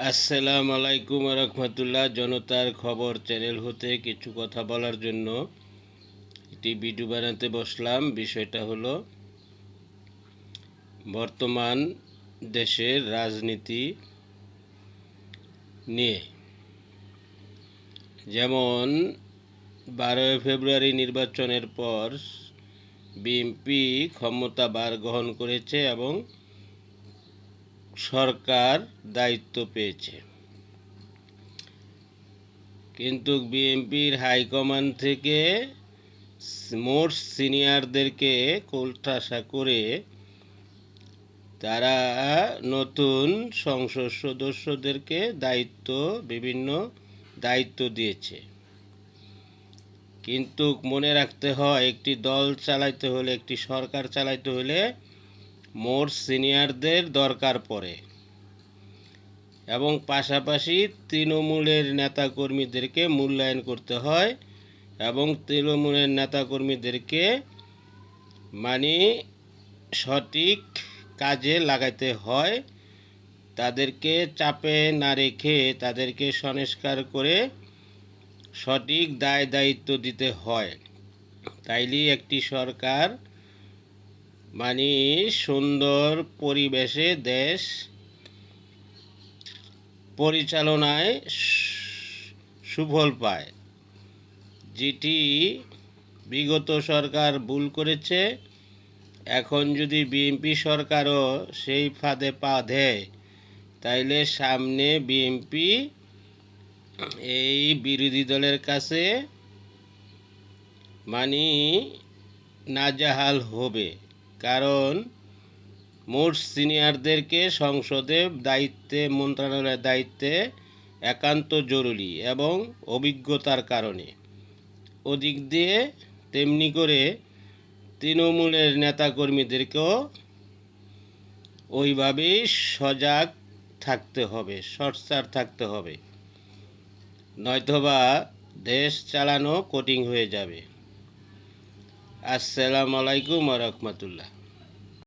আসসালামু আলাইকুম রহমতুল্লাহ। জনতার খবর চ্যানেল হতে কিছু কথা বলার জন্য একটি ভিডিও বানাতে বসলাম। বিষয়টা হলো বর্তমান দেশের রাজনীতি নিয়ে। যেমন 12 ফেব্রুয়ারি নির্বাচনের পর বিএনপি ক্ষমতাভার গ্রহণ করেছে এবং সরকার দায়িত্ব পেয়েছে, কিন্তু বিএনপির হাইকমান্ড থেকে মোস্ট সিনিয়রদেরকে কোণঠাসা করে তারা নতুন সংসদ সদস্যদেরকে বিভিন্ন দায়িত্ব দিয়েছে। কিন্তু মনে রাখতে হয়, একটি দল চালাইতে হলে, একটি সরকার চালাইতে হলে মোস্ট সিনিয়রদের দরকার পড়ে এবং পাশাপাশি তৃণমূলের নেতাকর্মীদেরকে মূল্যায়ন করতে হয় এবং তৃণমূলের নেতাকর্মীদেরকে সঠিক কাজে লাগাইতে হয়। তাদেরকে চাপে না রেখে তাদেরকে সংস্কার করে সঠিক দায় দায়িত্ব দিতে হয়। তাইলেই একটি সরকার সুন্দর পরিবেশে দেশ পরিচালনায় সুফল পায়। যেটি বিগত সরকার ভুল করেছে, এখন যদি বিএনপি সরকারও সেই ফাঁদে পা দেয়, তাইলে সামনে বিএনপি এই বিরোধী দলের কাছে নাজেহাল হবে। কারণ মোস্ট সিনিয়রদেরকে সংসদে মন্ত্রণালয়ের দায়িত্বে একান্ত জরুরি এবং অভিজ্ঞতার কারণে। ওদিক দিয়ে তেমনি করে তৃণমূলের নেতাকর্মীদেরকেও ওইভাবেই সজাগ থাকতে হবে, সোচ্চার থাকতে হবে, নয়তোবা দেশ চালানো কঠিন হয়ে যাবে। আসসালামু আলাইকুম রহমতুল্লাহ।